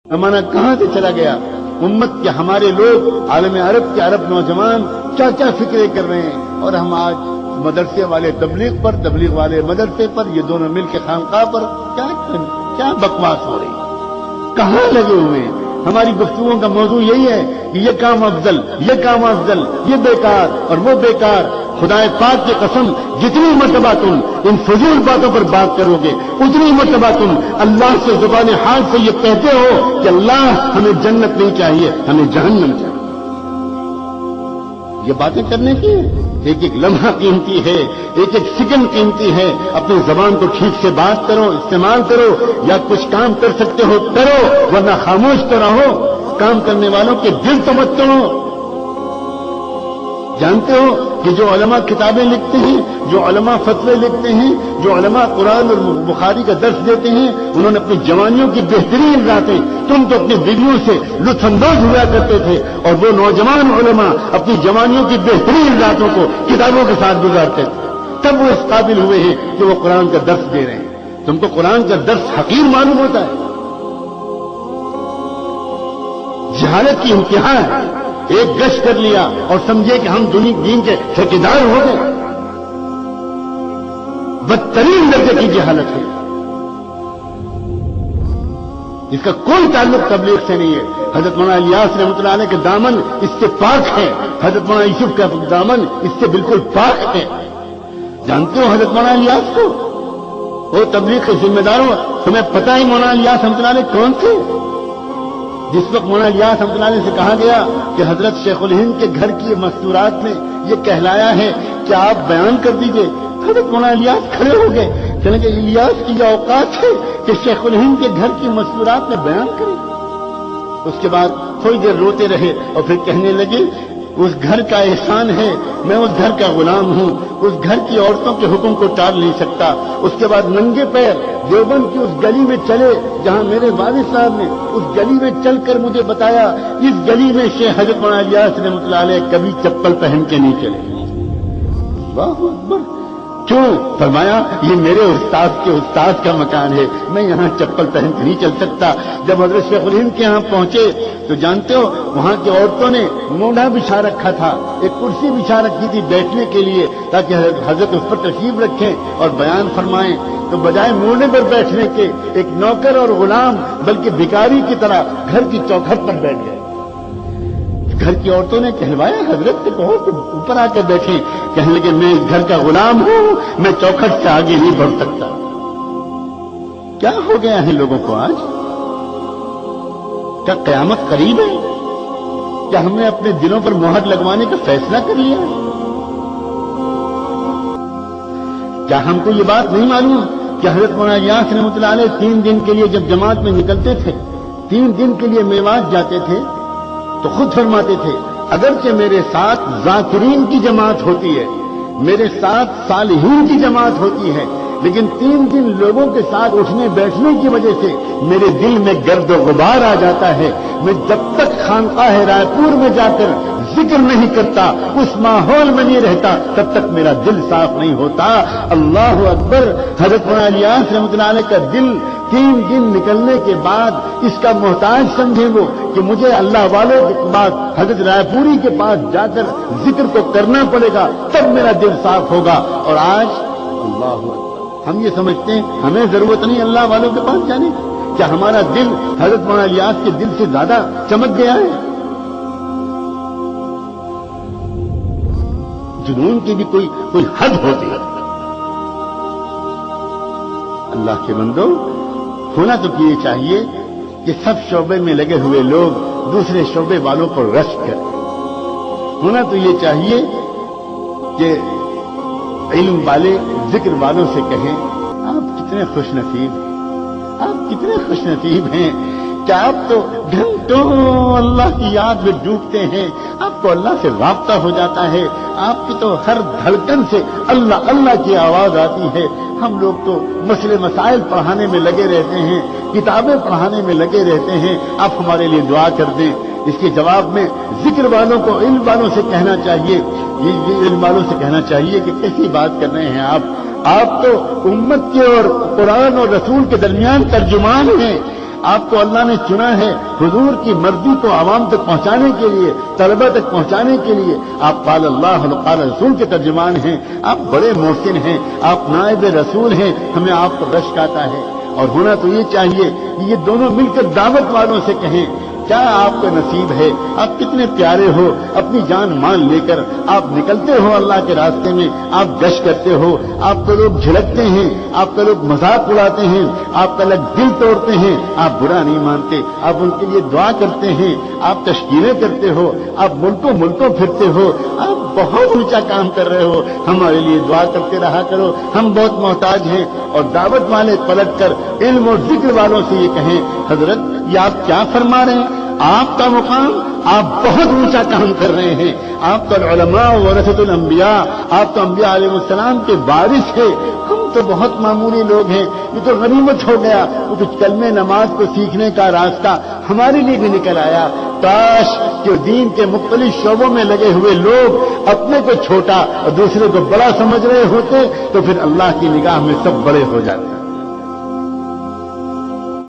زمانہ کہاں سے چلا گیا؟ امت کے ہمارے لوگ عالم عرب کے عرب نوجوان کیا کیا فکریں کر رہے ہیں، اور ہم آج مدرسے والے تبلیغ پر، تبلیغ والے مدرسے پر، یہ دونوں مل کے خانقاہ پر کیا بکواس ہو رہی ہے، کہاں لگے ہوئے ہیں؟ ہماری گفتگو کا موضوع یہی ہے کہ یہ کام افضل، یہ کام افضل، یہ بیکار اور وہ بیکار۔ خدا پاک کی قسم، جتنی مرتبہ تم ان فضول باتوں پر بات کرو گے اتنی مرتبہ تم اللہ سے زبان حال سے یہ کہتے ہو کہ اللہ ہمیں جنت نہیں چاہیے، ہمیں جہنم چاہیے۔ یہ باتیں کرنے کی ایک ایک لمحہ قیمتی ہے، ایک ایک سیکنڈ قیمتی ہے۔ اپنی زبان کو ٹھیک سے بات کرو، استعمال کرو، یا کچھ کام کر سکتے ہو کرو، ورنہ خاموش تو رہو۔ کام کرنے والوں کے دل تو مت توڑو۔ جانتے ہو کہ جو علماء کتابیں لکھتے ہیں، جو علماء فتوے لکھتے ہیں، جو علماء قرآن اور بخاری کا درس دیتے ہیں، انہوں نے اپنی جوانیوں کی بہترین راتیں، تم تو اپنی بیویوں سے لطف اندوز ہوا کرتے تھے، اور وہ نوجوان علماء اپنی جوانیوں کی بہترین راتوں کو کتابوں کے ساتھ گزارتے تھے، تب وہ اس قابل ہوئے ہیں کہ وہ قرآن کا درس دے رہے ہیں۔ تم کو قرآن کا درس حقیر معلوم ہوتا ہے؟ جہالت کی انتہا ہے۔ ایک گشت کر لیا اور سمجھے کہ ہم دین کے ٹھیکیدار ہو گئے۔ بدترین درجے کی جہالت ہے، اس کا کوئی تعلق تبلیغ سے نہیں ہے۔ حضرت مولانا الیاس رحمۃ اللہ علیہ کے دامن اس سے پاک ہے، حضرت مولانا یوسف کا دامن اس سے بالکل پاک ہے۔ جانتے ہو حضرت مولانا الیاس کو؟ وہ تبلیغ کے ذمہ داروں، تمہیں پتہ ہی مولانا الیاس رحمۃ اللہ علیہ کون تھے؟ جس وقت مولانا الیاس رحمۃ اللہ علیہ سے کہا گیا کہ حضرت شیخ الہند کے گھر کی مستورات میں یہ کہلایا ہے کہ آپ بیان کر دیجئے، حضرت مولانا الیاس کھڑے ہو گئے، کہنے کہ الیاس کی یہ اوقات ہے کہ شیخ الہند کے گھر کی مستورات میں بیان کریں۔ اس کے بعد تھوڑی دیر روتے رہے اور پھر کہنے لگے اس گھر کا احسان ہے، میں اس گھر کا غلام ہوں، اس گھر کی عورتوں کے حکم کو ٹال نہیں سکتا۔ اس کے بعد ننگے پیر دیوبند کی اس گلی میں چلے جہاں میرے والد صاحب نے اس گلی میں چل کر مجھے بتایا اس گلی میں شیخ حضرت مولانا الیاس رحمۃ اللہ علیہ کبھی چپل پہن کے نہیں چلے۔ اللہ اکبر! کیوں؟ فرمایا یہ میرے استاد کے استاد کا مکان ہے، میں یہاں چپل پہن کے نہیں چل سکتا۔ جب حضرت شیخ الہند کے یہاں پہنچے تو جانتے ہو وہاں کی عورتوں نے مونڈا بچھا رکھا تھا، ایک کرسی بچھا رکھی تھی بیٹھنے کے لیے تاکہ حضرت اس پر تشریف رکھیں اور بیان فرمائیں، تو بجائے مونڈے پر بیٹھنے کے ایک نوکر اور غلام بلکہ بھکاری کی طرح گھر کی چوکھٹ پر بیٹھ گئے۔ گھر کی عورتوں نے کہلوایا حضرت سے کہو کہ اوپر آ کے بیٹھیں، کہنے لگے میں اس گھر کا غلام ہوں، میں چوکھٹ سے آگے نہیں بڑھ سکتا۔ کیا ہو گیا ہے لوگوں کو آج؟ کیا قیامت قریب ہے؟ کیا ہم نے اپنے دلوں پر مہر لگوانے کا فیصلہ کر لیا ہے؟ کیا ہم کو یہ بات نہیں معلوم کہ حضرت مولانا الیاس رحمۃ اللہ علیہ 3 دن کے لیے جب جماعت میں نکلتے تھے، 3 دن کے لیے میوات جاتے تھے تو خود فرماتے تھے اگرچہ میرے ساتھ ذاکرین کی جماعت ہوتی ہے، میرے ساتھ صالحین کی جماعت ہوتی ہے، لیکن 3 دن لوگوں کے ساتھ اٹھنے بیٹھنے کی وجہ سے میرے دل میں گرد و غبار آ جاتا ہے۔ میں جب تک خانقاہ رائے پور میں جا کر ذکر نہیں کرتا، اس ماحول میں نہیں رہتا، تب تک میرا دل صاف نہیں ہوتا۔ اللہ اکبر! حضرت مولانا الیاس رحمۃ اللہ علیہ کا دل 3 دن نکلنے کے بعد اس کا محتاج سمجھے وہ کہ مجھے اللہ والوں کے بعد حضرت رائے پوری کے پاس جا کر ذکر کو کرنا پڑے گا، تب میرا دل صاف ہوگا۔ اور آج اللہ اکبر! ہم یہ سمجھتے ہیں ہمیں ضرورت نہیں اللہ والوں کے پاس جانے کی۔ کیا ہمارا دل حضرت مولانا الیاس کے دل سے زیادہ چمک گیا ہے؟ جنون کی بھی کوئی حد ہوتی ہے۔ اللہ کے بندو، ہونا تو یہ چاہیے کہ سب شعبے میں لگے ہوئے لوگ دوسرے شعبے والوں کو رشک کریں۔ ہونا تو یہ چاہیے کہ علم والے ذکر والوں سے کہیں آپ کتنے خوش نصیب ہیں، آپ کتنے خوش نصیب ہیں کہ آپ تو گھنٹوں اللہ کی یاد میں ڈوبتے ہیں، آپ کو اللہ سے رابطہ ہو جاتا ہے، آپ کی تو ہر دھڑکن سے اللہ اللہ کی آواز آتی ہے۔ ہم لوگ تو مسئلے مسائل پڑھانے میں لگے رہتے ہیں، کتابیں پڑھانے میں لگے رہتے ہیں، آپ ہمارے لیے دعا کر دیں۔ اس کے جواب میں ذکر والوں کو علم والوں سے کہنا چاہیے، یہ علم والوں سے کہنا چاہیے کہ کیسی بات کر رہے ہیں آپ تو امت کے اور قرآن اور رسول کے درمیان ترجمان ہیں، آپ کو اللہ نے چنا ہے حضور کی مرضی کو عوام تک پہنچانے کے لیے، طلبہ تک پہنچانے کے لیے۔ آپ قال اللہ و قال رسول کے ترجمان ہیں، آپ بڑے محسن ہیں، آپ نائب رسول ہیں، ہمیں آپ پر رشک آتا ہے۔ اور ہونا تو یہ چاہیے کہ یہ دونوں مل کر دعوت والوں سے کہیں کیا آپ کا نصیب ہے، آپ کتنے پیارے ہو، اپنی جان مان لے کر آپ نکلتے ہو اللہ کے راستے میں، آپ گشت کرتے ہو، آپ کو لوگ جھلکتے ہیں، آپ کا لوگ مذاق اڑاتے ہیں، آپ کا لوگ دل توڑتے ہیں، آپ برا نہیں مانتے، آپ ان کے لیے دعا کرتے ہیں، آپ تشکیلیں کرتے ہو، آپ ملکوں پھرتے ہو، آپ بہت اونچا کام کر رہے ہو، ہمارے لیے دعا کرتے رہا کرو، ہم بہت محتاج ہیں۔ اور دعوت والے پلٹ کر علم اور ذکر والوں سے یہ کہیں حضرت یہ آپ کیا فرما رہے ہیں، آپ کا مقام، آپ بہت اونچا کام کر رہے ہیں، آپ تو علماء ورثۃ الانبیاء، آپ تو انبیاء علیہ السلام کے وارث ہیں، ہم تو بہت معمولی لوگ ہیں، یہ تو غنیمت ہو گیا، وہ کچھ کلمہ نماز کو سیکھنے کا راستہ ہمارے لیے بھی نکل آیا۔ کاش کہ دین کے مختلف شعبوں میں لگے ہوئے لوگ اپنے کو چھوٹا اور دوسرے کو بڑا سمجھ رہے ہوتے تو پھر اللہ کی نگاہ میں سب بڑے ہو جاتے۔